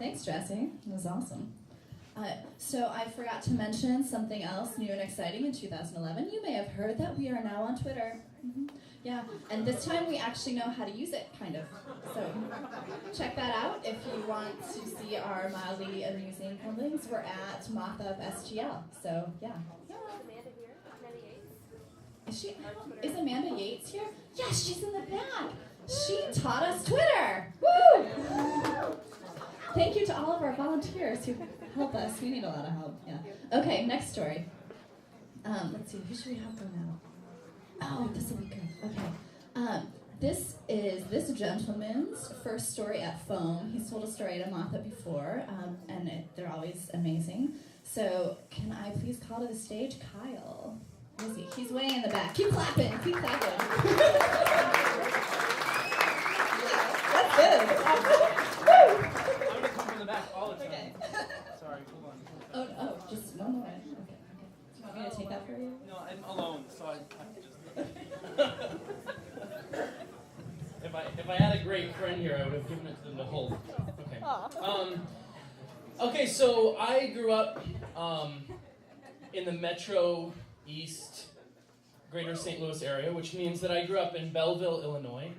Thanks, Jesse. It was awesome. So I forgot to mention something else new and exciting in 2011. You may have heard that we are now on Twitter. Yeah, and this time we actually know how to use it, kind of. So check that out if you want to see our mildly amusing things. We're at MothUp STL. So yeah. Amanda here? Amanda Yates? Is Amanda Yates here? Yes, she's in the back. She taught us Twitter. Woo! Thank you to all of our volunteers who help us. We need a lot of help. Yeah. Okay, next story. Let's see. Who should we have go now? Oh, this will be good. Okay. This is this gentleman's first story at Foam. He's told a story at a MothUp before, and they're always amazing. So can I please call to the stage Kyle? Where is he? He's way in the back. Keep clapping. Keep clapping. That's good. I'm gonna come from the back all the time. Okay. Sorry, hold on. Oh, just one more. Okay. Do you want me to take that for you? No, I'm alone, so I just. If I had a great friend here, I would have given it to them to hold. Okay. Okay, so I grew up in the Metro East, Greater St. Louis area, which means that I grew up in Belleville, Illinois,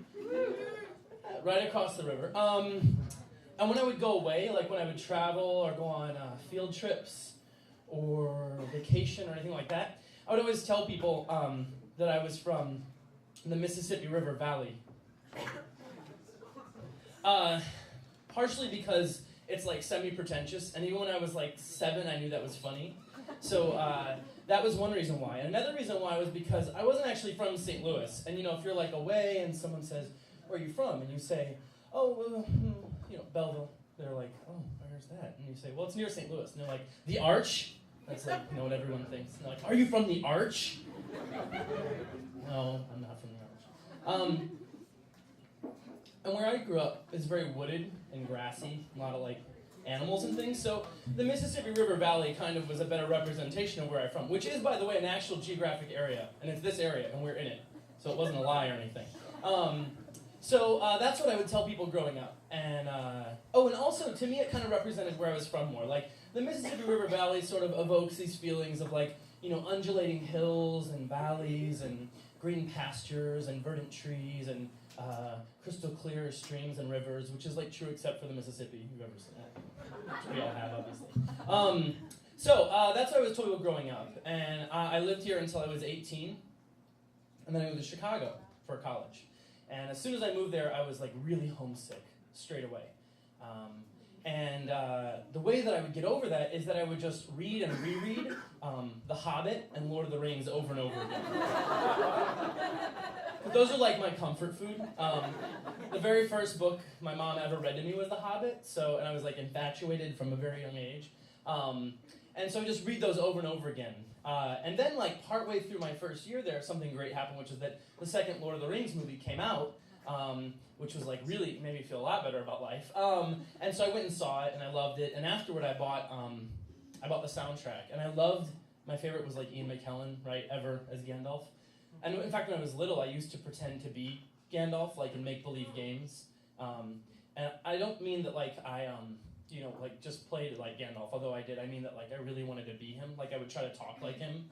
right across the river. And when I would go away, like when I would travel or go on field trips or vacation or anything like that, I would always tell people that I was from the Mississippi River Valley. Partially because it's like semi-pretentious, and even when I was like 7, I knew that was funny. So that was one reason why. Another reason why was because I wasn't actually from St. Louis. And you know, if you're like away and someone says, "Where are you from?" and you say, "Oh, Belleville," they're like, "Oh, where's that?" And you say, "Well, it's near St. Louis." And they're like, "The Arch?" That's like, what everyone thinks. And they're like, "Are you from the Arch?" No, I'm not from the Arch. And where I grew up is very wooded and grassy, a lot of like animals and things. So the Mississippi River Valley kind of was a better representation of where I'm from, which is, by the way, an actual geographic area, and it's this area, and we're in it. So it wasn't a lie or anything. So that's what I would tell people growing up. And and also to me, it kind of represented where I was from more. Like the Mississippi River Valley sort of evokes these feelings of like, undulating hills and valleys and green pastures and verdant trees and crystal clear streams and rivers, which is like true except for the Mississippi. You've ever seen that? Which we all have, obviously. So that's what I was told growing up. And I lived here until I was 18. And then I moved to Chicago for college. And as soon as I moved there, I was like really homesick straight away. And the way that I would get over that is that I would just read and reread The Hobbit and Lord of the Rings over and over again. But those are like my comfort food. The very first book my mom ever read to me was The Hobbit, and I was like infatuated from a very young age. And so I just read those over and over again. And then like partway through my first year there, something great happened, which is that the second Lord of the Rings movie came out, which was like really made me feel a lot better about life. And so I went and saw it, and I loved it. And afterward, I bought the soundtrack, and I loved. My favorite was like Ian McKellen, right, ever as Gandalf. And in fact, when I was little, I used to pretend to be Gandalf, like in make-believe games. And I don't mean that like I like just played like Gandalf, although I did. I mean that like I really wanted to be him. Like I would try to talk like him,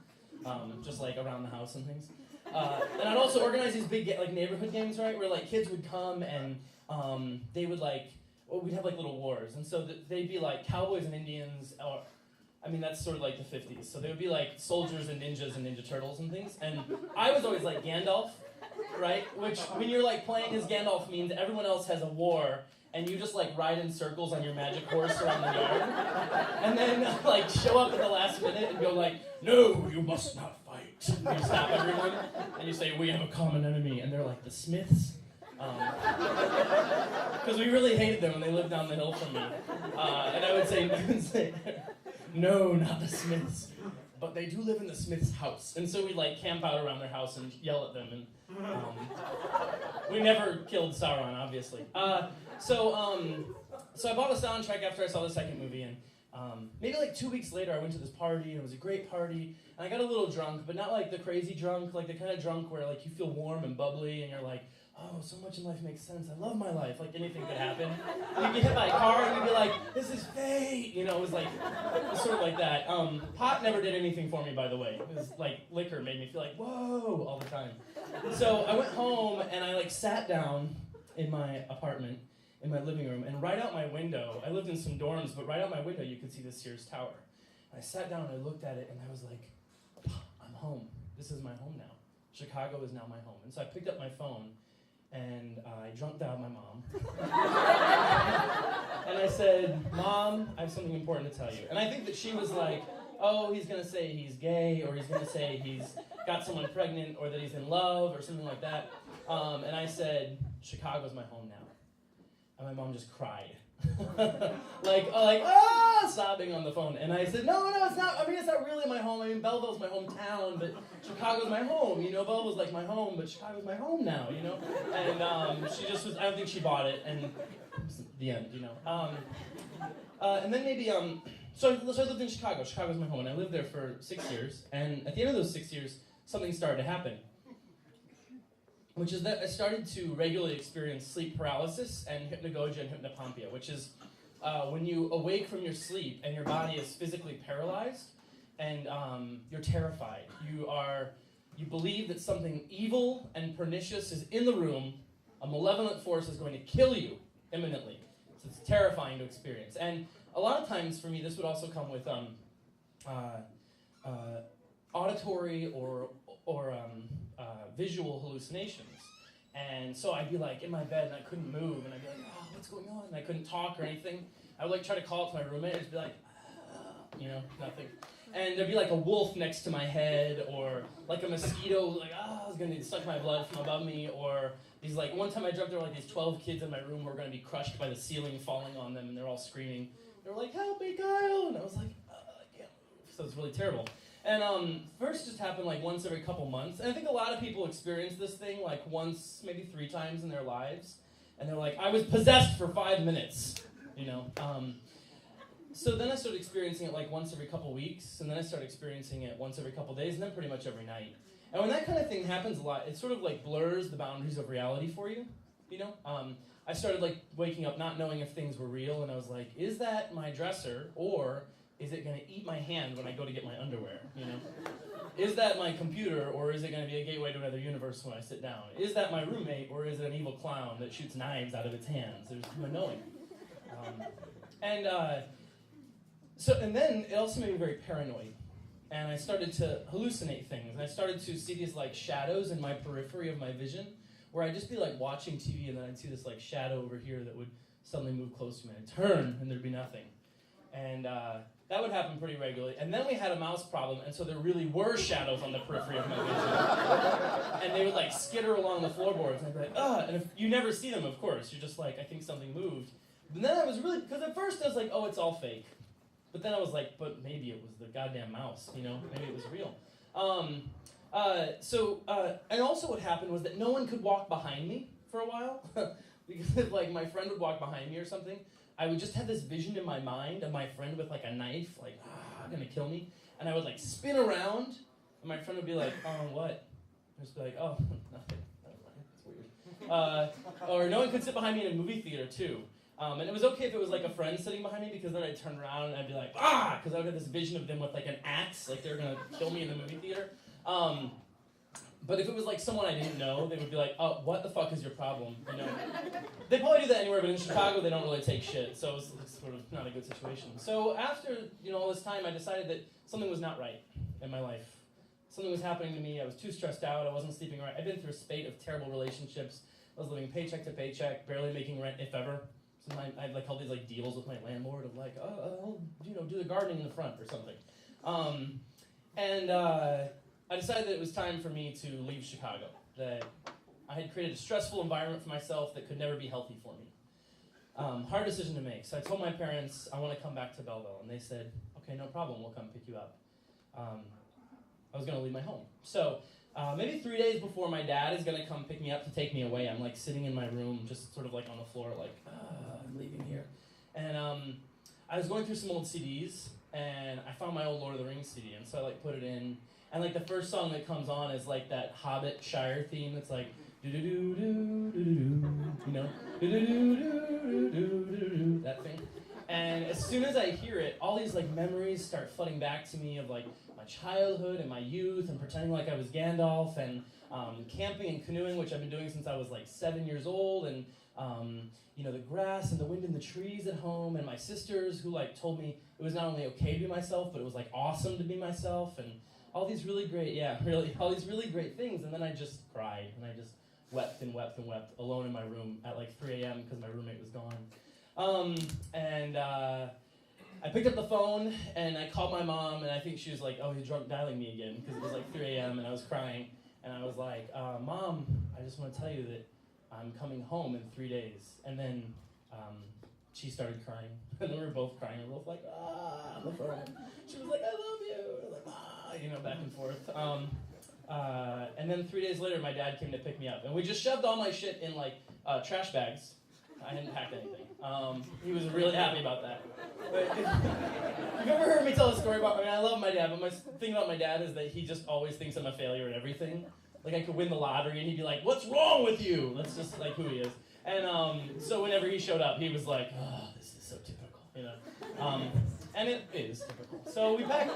just like around the house and things. And I'd also organize these big like neighborhood games, right, where like kids would come and they would we'd have like little wars, and so they'd be like cowboys and Indians, or I mean that's sort of like the 50s. So they would be like soldiers and Ninja Turtles and things. And I was always like Gandalf, right? Which when you're like playing as Gandalf means everyone else has a war. And you just like ride in circles on your magic horse around the yard, and then like show up at the last minute and go like, "No, you must not fight." And you stop everyone, and you say, "We have a common enemy," and they're like, "The Smiths," because we really hated them and they lived down the hill from me. And I would say, "No, not the Smiths, but they do live in the Smiths' house." And so we like camp out around their house and yell at them, and we never killed Sauron, obviously. So I bought a soundtrack after I saw the second movie, and maybe like 2 weeks later I went to this party, and it was a great party, and I got a little drunk, but not like the crazy drunk, like the kind of drunk where like you feel warm and bubbly, and you're like, oh, so much in life makes sense. I love my life. Like anything could happen. You'd get hit by a car and you'd be like, this is fate. You know, it was sort of like that. Pot never did anything for me, by the way. It was like liquor made me feel like, whoa, all the time. So I went home and I sat down in my apartment, in my living room, and right out my window, I lived in some dorms, but right out my window you could see the Sears Tower. And I sat down and I looked at it and I was like, I'm home. This is my home now. Chicago is now my home. And so I picked up my phone and I drunk dialed my mom. And I said, Mom, I have something important to tell you. And I think that she was like, oh, he's going to say he's gay, or he's going to say he's got someone pregnant, or that he's in love, or something like that. And I said, Chicago's my home now. And my mom just cried. Sobbing on the phone. And I said, no, it's not. I mean, it's not really my home. I mean, Belleville's my hometown, but Chicago's my home. You know, Belleville's like my home, but Chicago's my home now, you know? And she just was, I don't think she bought it, and the end, you know? And then maybe, so I lived in Chicago. Chicago's my home, and I lived there for 6 years. And at the end of those 6 years, something started to happen, which is that I started to regularly experience sleep paralysis and hypnagogia and hypnopompia, which is when you awake from your sleep and your body is physically paralyzed and you're terrified. You believe that something evil and pernicious is in the room, a malevolent force is going to kill you imminently. So it's terrifying to experience. And a lot of times for me, this would also come with auditory or visual hallucinations. And so I'd be in my bed and I couldn't move, and I'd be like, oh, what's going on? And I couldn't talk or anything. I would try to call up to my roommate and just be like, nothing. And there'd be a wolf next to my head, or a mosquito, it's gonna suck my blood from above me, or these one time I dreamt there were these 12 kids in my room who were gonna be crushed by the ceiling falling on them, and they're all screaming. They were like, help me, Kyle! And I was like, I can't move. So it's really terrible. And first just happened once every couple months. And I think a lot of people experience this thing once, maybe 3 times in their lives. And they're like, I was possessed for 5 minutes, you know. So then I started experiencing it once every couple weeks. And then I started experiencing it once every couple days, and then pretty much every night. And when that kind of thing happens a lot, it sort of blurs the boundaries of reality for you, you know. I started waking up not knowing if things were real. And I was like, is that my dresser, or is it going to eat my hand when I go to get my underwear, you know? Is that my computer, or is it going to be a gateway to another universe when I sit down? Is that my roommate, or is it an evil clown that shoots knives out of its hands? There's no knowing. And then it also made me very paranoid. And I started to hallucinate things. And I started to see these shadows in my periphery of my vision, where I'd just be watching TV, and then I'd see this shadow over here that would suddenly move close to me. I'd turn, and there'd be nothing. And that would happen pretty regularly. And then we had a mouse problem, and so there really were shadows on the periphery of my vision. And they would skitter along the floorboards, and I'd be like, ugh. And if you never see them, of course, you're just I think something moved. But then I was really, because at first I was oh, it's all fake. But then I was but maybe it was the goddamn mouse, you know? Maybe it was real. And also what happened was that no one could walk behind me for a while. Because if my friend would walk behind me or something, I would just have this vision in my mind of my friend with a knife, gonna kill me. And I would spin around, and my friend would be like, oh, what? I'd just be like, oh, nothing. It's weird. Or no one could sit behind me in a movie theater too. And it was okay if it was a friend sitting behind me, because then I'd turn around and I'd be like, ah! Because I would have this vision of them with an axe, they're gonna kill me in the movie theater. But if it was someone I didn't know, they would be like, oh, what the fuck is your problem? You know? They probably do that anywhere, but in Chicago they don't really take shit, so it's sort of not a good situation. So after all this time, I decided that something was not right in my life. Something was happening to me. I was too stressed out. I wasn't sleeping right. I'd been through a spate of terrible relationships. I was living paycheck to paycheck, barely making rent, if ever. Sometimes I'd all these deals with my landlord of oh, I'll do the gardening in the front or something. I decided that it was time for me to leave Chicago, that I had created a stressful environment for myself that could never be healthy for me. Hard decision to make. So I told my parents, I want to come back to Belleville, and they said, okay, no problem, we'll come pick you up. I was going to leave my home. So maybe 3 days before my dad is going to come pick me up to take me away, I'm sitting in my room, just sort of on the floor, I'm leaving here. And I was going through some old CDs, and I found my old Lord of the Rings CD, and so I put it in. And the first song that comes on is that Hobbit Shire theme. It's you know, that thing. And as soon as I hear it, all these like memories start flooding back to me of like my childhood and my youth and pretending like I was Gandalf and camping and canoeing, which I've been doing since I was like 7 years old, and you know, the grass and the wind in the trees at home, and my sisters who like told me it was not only okay to be myself, but it was like awesome to be myself, and all these really great, all these really great things. And then I just cried, and I just wept and wept and wept alone in my room at like 3 a.m. because my roommate was gone. I picked up the phone and I called my mom, and I think she was like, "Oh, you're drunk dialing me again," because it was like 3 a.m. and I was crying. And I was like, "Mom, I just want to tell you that I'm coming home in 3 days." And then she started crying, and then we were both crying. We were both like, "Ah," on the phone. She was like, "I love you." I was like, "Ah," you know, back and forth. And then 3 days later, my dad came to pick me up, and we just shoved all my shit in like trash bags. I didn't pack anything. He was really happy about that. But if you've ever heard me tell a story about, I love my dad, but my thing about my dad is that he just always thinks I'm a failure at everything. Like I could win the lottery and he'd be like, "What's wrong with you?" That's just like who he is. And so whenever he showed up, he was like, "Oh, this is so typical," you know. And it is typical. So we got in the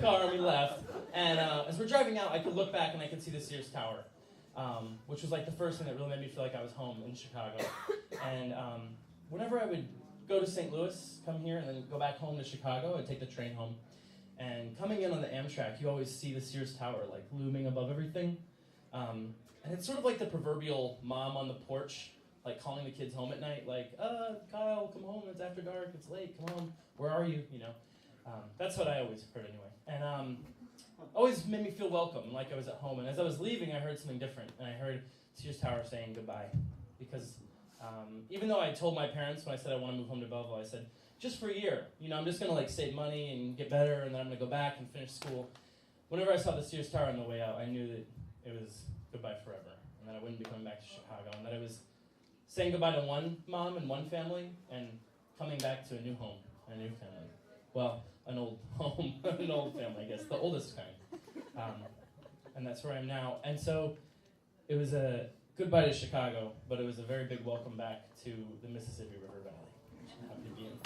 car and we left. And as we're driving out, I could look back and I could see the Sears Tower. Which was like the first thing that really made me feel like I was home in Chicago. And whenever I would go to St. Louis, come here, and then go back home to Chicago, I'd take the train home. And coming in on the Amtrak, you always see the Sears Tower like looming above everything. And it's sort of like the proverbial mom on the porch, like calling the kids home at night, like, "Kyle, come home, it's after dark, it's late, come home, where are you?" You know, that's what I always heard anyway. And always made me feel welcome, like I was at home. And as I was leaving, I heard something different, and I heard Sears Tower saying goodbye. Because even though I told my parents when I said I want to move home to Belleville, I said, just for a year, you know, I'm just going to like save money and get better, and then I'm going to go back and finish school. Whenever I saw the Sears Tower on the way out, I knew that it was goodbye forever, and that I wouldn't be coming back to Chicago, and that I was saying goodbye to one mom and one family, and coming back to a new home, and a new family. Well, an old home, an old family, I guess, the oldest kind. And that's where I am now. And so it was a goodbye to Chicago, but it was a very big welcome back to the Mississippi River Valley. I'm happy to be in.